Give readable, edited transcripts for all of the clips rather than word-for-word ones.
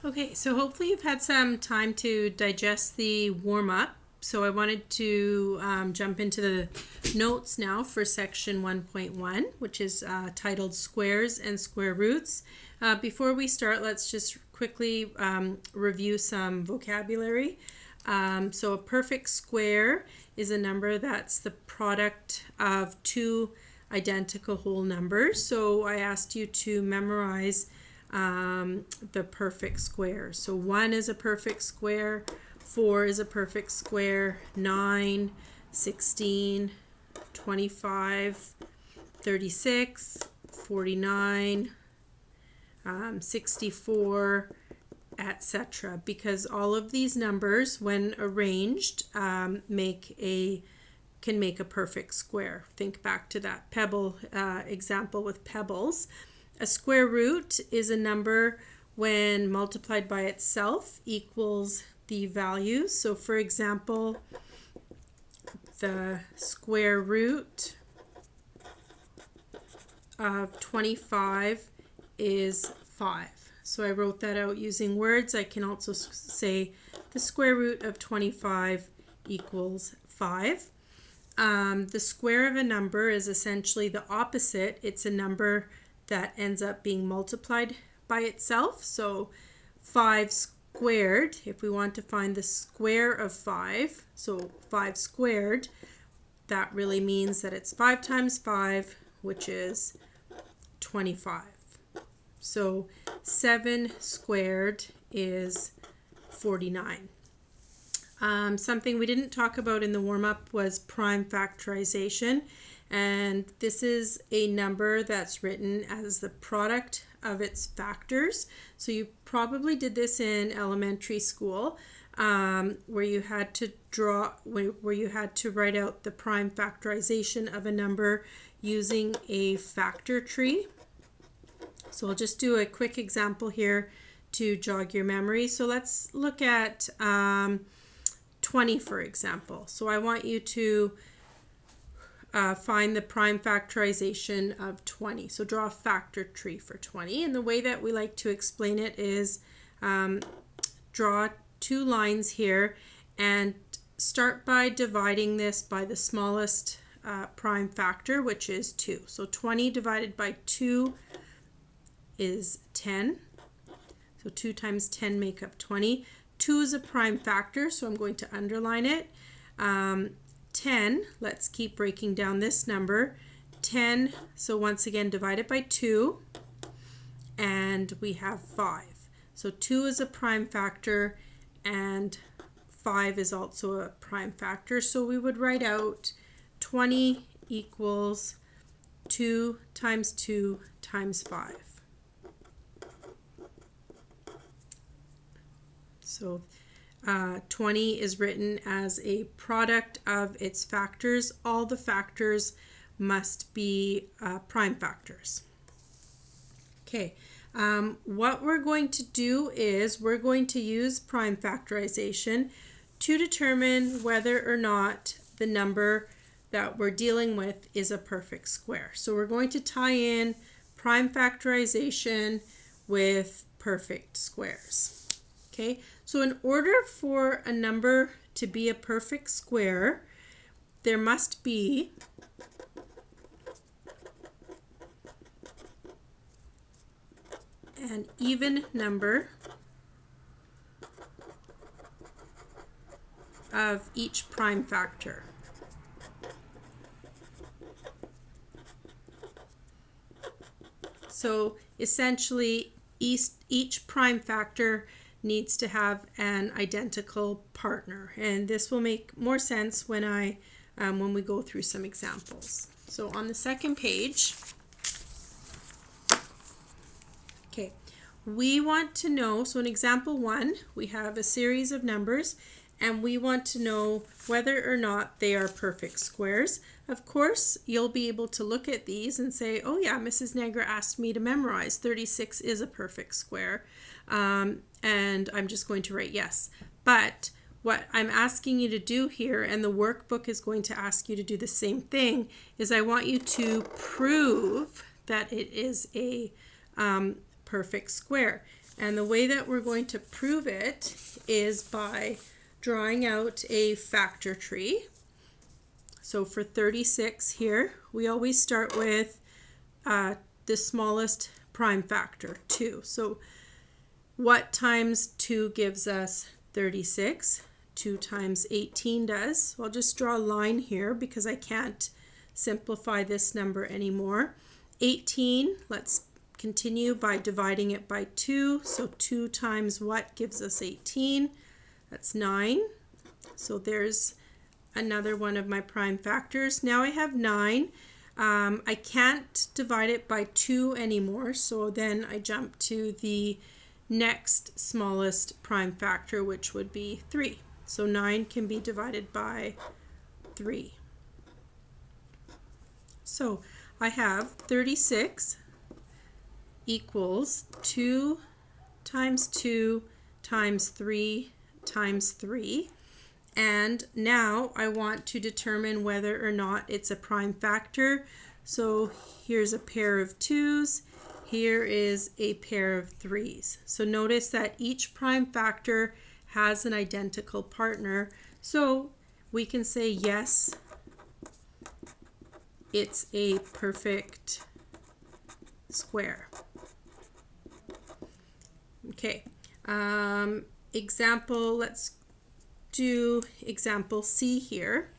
Okay, so hopefully you've had some time to digest the warm-up. So I wanted to jump into the notes now for section 1.1, which is titled Squares and Square Roots. Before we start, let's just quickly review some vocabulary. So a perfect square is a number that's the product of two identical whole numbers. So I asked you to memorize the perfect square. So 1 is a perfect square, 4 is a perfect square, 9, 16, 25, 36, 49, 64, etc. Because all of these numbers, when arranged, can make a perfect square. Think back to that pebble example with pebbles. A square root is a number when multiplied by itself equals the values. So for example, the square root of 25 is 5. So I wrote that out using words. I can also say the square root of 25 equals 5. The square of a number is essentially the opposite. It's a number that ends up being multiplied by itself. So 5 squared, if we want to find the square of 5, so 5 squared, that really means that it's 5 times 5, which is 25. So 7 squared is 49. Something we didn't talk about in the warm-up was prime factorization. And this is a number that's written as the product of its factors. So you probably did this in elementary school, where you had to write out the prime factorization of a number using a factor tree. So I'll just do a quick example here to jog your memory. So let's look at 20, for example. So I want you to find the prime factorization of 20. So draw a factor tree for 20. And the way that we like to explain it is draw 2 lines here and start by dividing this by the smallest prime factor, which is 2. So 20 divided by 2 is 10. So 2 times 10 make up 20. 2 is a prime factor, so I'm going to underline it. 10, let's keep breaking down this number. 10, so once again divided by 2, and we have 5. So 2 is a prime factor, and 5 is also a prime factor. So we would write out 20 equals 2 times 2 times 5. So 20 is written as a product of its factors. All the factors must be prime factors. Okay, what we're going to do is we're going to use prime factorization to determine whether or not the number that we're dealing with is a perfect square. So we're going to tie in prime factorization with perfect squares. Okay, so in order for a number to be a perfect square, there must be an even number of each prime factor. So essentially, each prime factor needs to have an identical partner, and this will make more sense when we go through some examples. So on the second page, okay, we want to know, so in example 1, we have a series of numbers, and we want to know whether or not they are perfect squares. Of course, you'll be able to look at these and say, oh yeah, Mrs. Negra asked me to memorize 36 is a perfect square. And I'm just going to write yes. But what I'm asking you to do here, and the workbook is going to ask you to do the same thing, is I want you to prove that it is a perfect square. And the way that we're going to prove it is by drawing out a factor tree. So for 36 here, we always start with the smallest prime factor, 2. So what times 2 gives us 36? 2 times 18 does. So I'll just draw a line here because I can't simplify this number anymore. 18, let's continue by dividing it by 2. So 2 times what gives us 18? That's 9. So there's another one of my prime factors. Now I have 9. I can't divide it by 2 anymore, so then I jump to the next smallest prime factor, which would be 3. So 9 can be divided by 3. So I have 36 equals 2 times 2 times 3 times 3. And now I want to determine whether or not it's a prime factor. So here's a pair of 2's. Here is a pair of 3's. So notice that each prime factor has an identical partner. So we can say yes, it's a perfect square. Okay, example, let's do example C here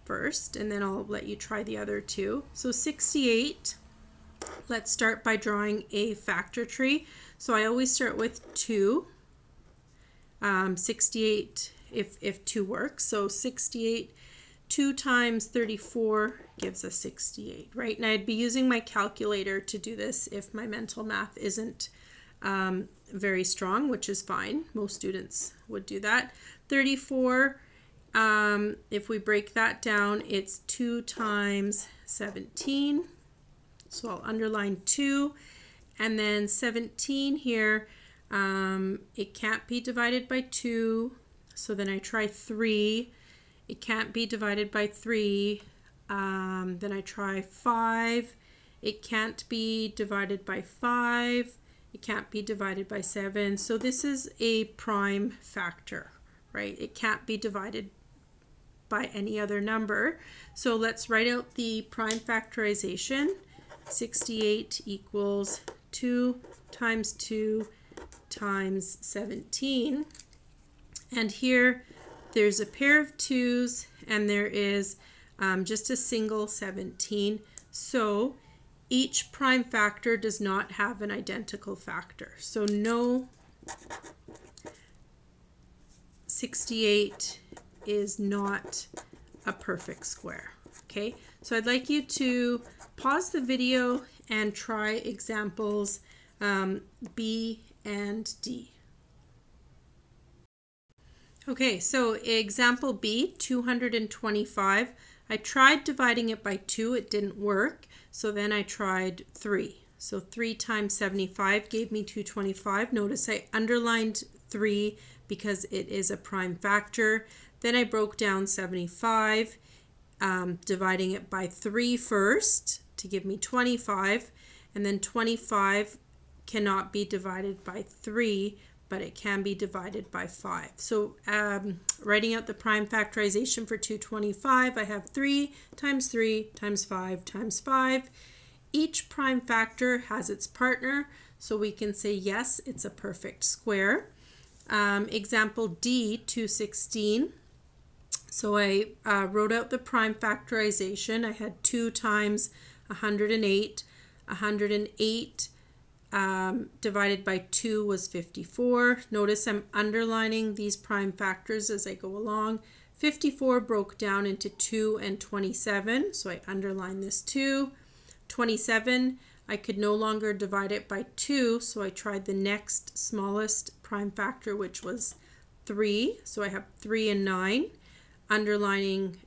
first, and then I'll let you try the other two. So 68, let's start by drawing a factor tree. So I always start with 2. 68 if 2 works. So 68, 2 times 34 gives us 68, right? And I'd be using my calculator to do this if my mental math isn't very strong, which is fine. Most students would do that. 34, if we break that down, it's 2 times 17. So I'll underline 2. And then 17 here, it can't be divided by 2. So then I try 3. It can't be divided by 3. Then I try 5. It can't be divided by 5. It can't be divided by 7. So this is a prime factor, right? It can't be divided by any other number. So let's write out the prime factorization. 68 equals 2 times 2 times 17. And here there's a pair of 2's and there is just a single 17. So each prime factor does not have an identical factor. So no, 68 is not a perfect square. Okay, so I'd like you to pause the video and try examples B and D. Okay, so example B, 225. I tried dividing it by 2, it didn't work. So then I tried 3. So 3 times 75 gave me 225. Notice I underlined 3 because it is a prime factor. Then I broke down 75, dividing it by 3 first to give me 25. And then 25 cannot be divided by 3, but it can be divided by 5. So writing out the prime factorization for 225, I have 3 times 3 times 5 times 5. Each prime factor has its partner, so we can say yes, it's a perfect square. Example D, 216. So I wrote out the prime factorization. I had 2 times 108. 108 divided by 2 was 54. Notice I'm underlining these prime factors as I go along. 54 broke down into 2 and 27, so I underline this 2. 27, I could no longer divide it by 2, so I tried the next smallest prime factor, which was 3. So I have 3 and 9, underlining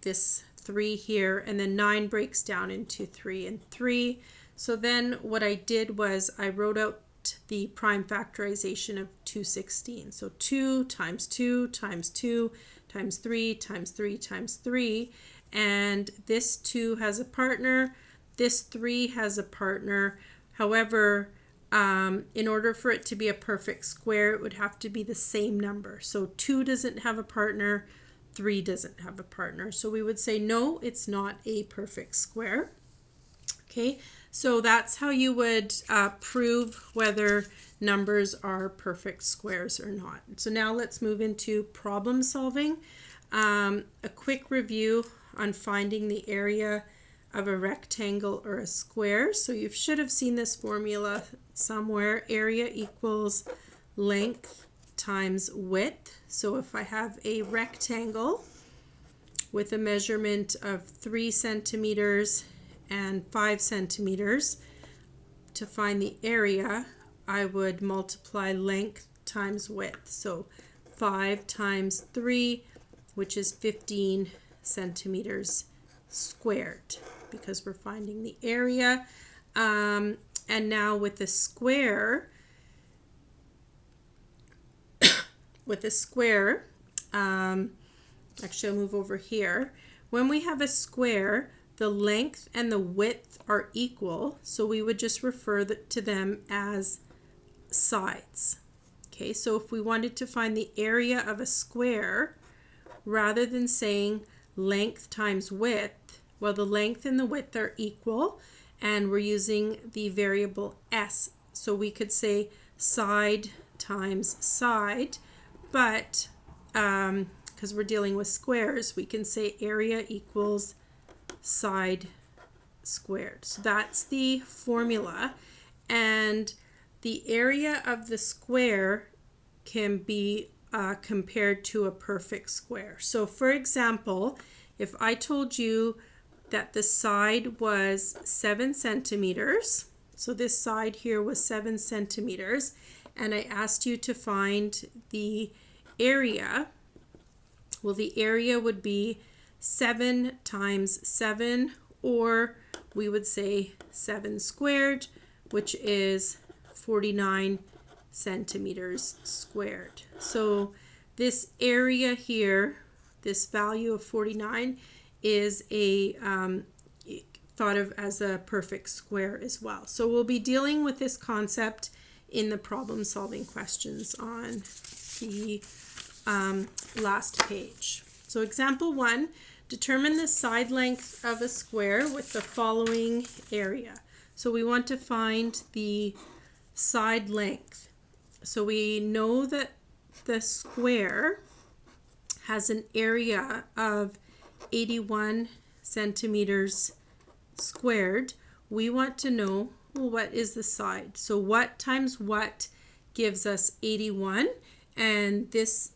this 3 here, and then 9 breaks down into 3 and 3. So then what I did was I wrote out the prime factorization of 216. So 2 times 2 times 2 times 3 times 3 times 3. And this 2 has a partner. This 3 has a partner. However, in order for it to be a perfect square, it would have to be the same number. So 2 doesn't have a partner, 3 doesn't have a partner. So we would say, no, it's not a perfect square. Okay, so that's how you would prove whether numbers are perfect squares or not. So now let's move into problem solving. A quick review on finding the area of a rectangle or a square. So you should have seen this formula somewhere. Area equals length times width. So if I have a rectangle with a measurement of 3 centimeters and 5 centimeters, to find the area, I would multiply length times width. So 5 times 3, which is 15 centimeters squared, because we're finding the area. And now with the square, actually I'll move over here. When we have a square, the length and the width are equal, so we would just refer to them as sides. Okay, so if we wanted to find the area of a square, rather than saying length times width, well, the length and the width are equal, and we're using the variable s, so we could say side times side, but because we're dealing with squares, we can say area equals side squared. So that's the formula, and the area of the square can be compared to a perfect square. So for example, if I told you that the side was 7 centimeters, so this side here was 7 centimeters, and I asked you to find the area, well, the area would be 7 times 7, or we would say 7 squared, which is 49 centimeters squared. So this area here, this value of 49, is thought of as a perfect square as well. So we'll be dealing with this concept in the problem solving questions on the last page. So example 1, determine the side length of a square with the following area. So we want to find the side length. So we know that the square has an area of 81 centimeters squared. We want to know, well, what is the side? So what times what gives us 81? And this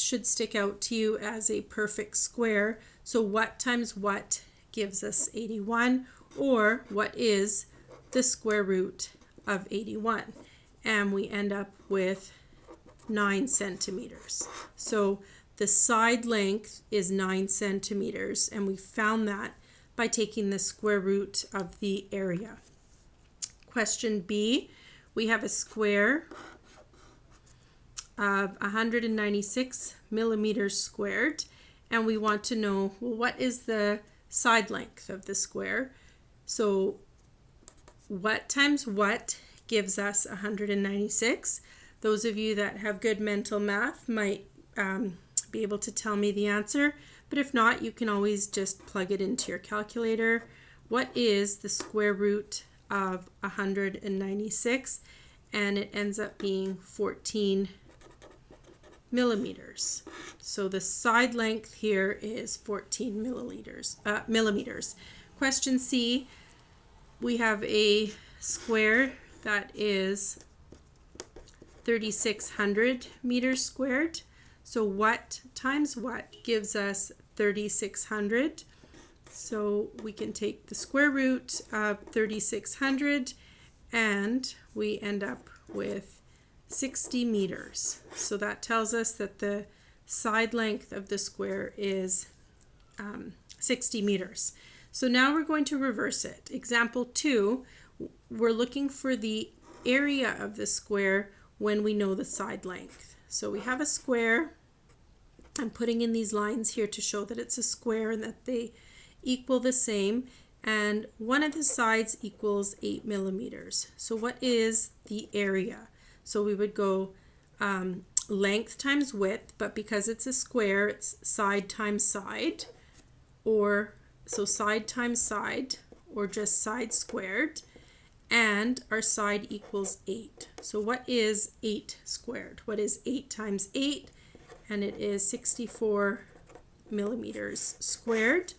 should stick out to you as a perfect square. So what times what gives us 81? Or what is the square root of 81? And we end up with 9 centimeters. So the side length is 9 centimeters, and we found that by taking the square root of the area. Question B, we have a square of 196 millimeters squared, and we want to know, well, what is the side length of the square? So what times what gives us 196? Those of you that have good mental math might be able to tell me the answer, but if not, you can always just plug it into your calculator. What is the square root of 196? And it ends up being 14 millimeters. So the side length here is 14 millimeters. Question C, we have a square that is 3,600 meters squared. So what times what gives us 3,600? So we can take the square root of 3,600 and we end up with 60 meters. So that tells us that the side length of the square is 60 meters. So now we're going to reverse it. Example 2, we're looking for the area of the square when we know the side length. So we have a square. I'm putting in these lines here to show that it's a square and that they equal the same. and one of the sides equals 8 millimeters. So what is the area? So we would go length times width, but because it's a square, it's side times side, or so side times side, or just side squared, and our side equals 8. So what is 8 squared? What is 8 times 8? And it is 64 millimeters squared.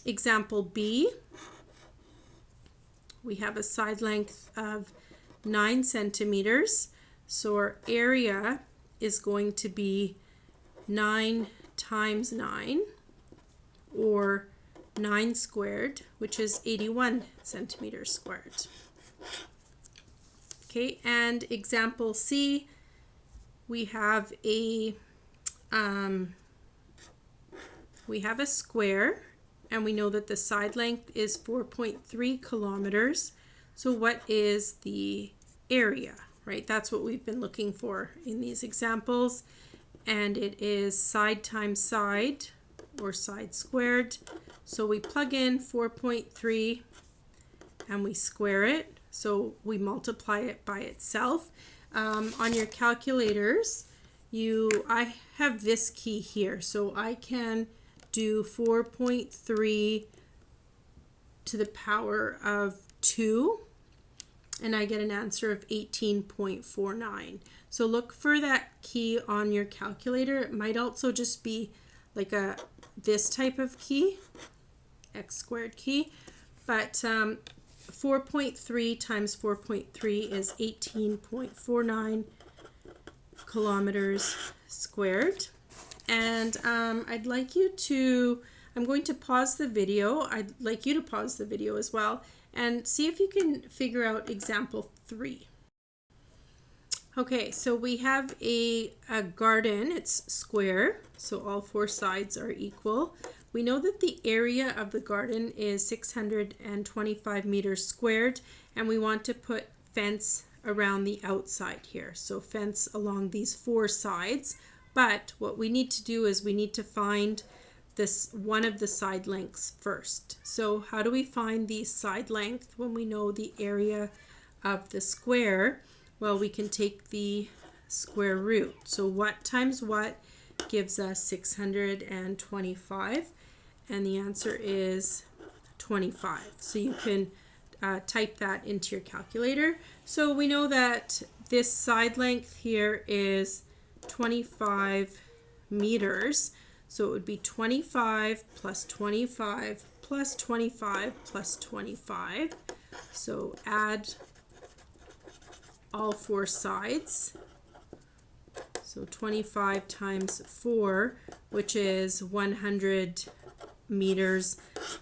Example B, we have a side length of 9 centimeters. So our area is going to be 9 times 9, or 9 squared, which is 81 centimeters squared. Okay, and example C, we have a square, and we know that the side length is 4.3 kilometers. So what is the area, right? That's what we've been looking for in these examples. And it is side times side, or side squared. So we plug in 4.3 and we square it. So we multiply it by itself. On your calculators, I have this key here. So I can do 4.3 to the power of 2, and I get an answer of 18.49. So look for that key on your calculator. It might also just be like this type of key, x squared key, but 4.3 times 4.3 is 18.49 kilometers squared. And I'm going to pause the video. I'd like you to pause the video as well and see if you can figure out example 3. Okay, so we have a garden. It's square, so all 4 sides are equal. We know that the area of the garden is 625 meters squared, and we want to put fence around the outside here. So fence along these 4 sides. But what we need to do is we need to find one of the side lengths first. So how do we find the side length when we know the area of the square? Well, we can take the square root. So what times what gives us 625? And the answer is 25. So you can type that into your calculator. So we know that this side length here is 25 meters. So it would be 25 plus 25 plus 25 plus 25. So add all 4 sides. So 25 times 4, which is 100 meters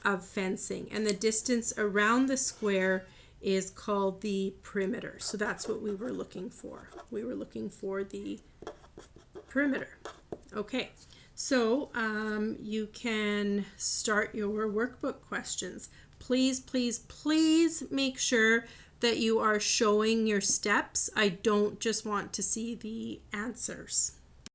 of fencing. And the distance around the square is called the perimeter. So that's what we were looking for. We were looking for the perimeter. Okay, so you can start your workbook questions. Please, please, please make sure that you are showing your steps. I don't just want to see the answers.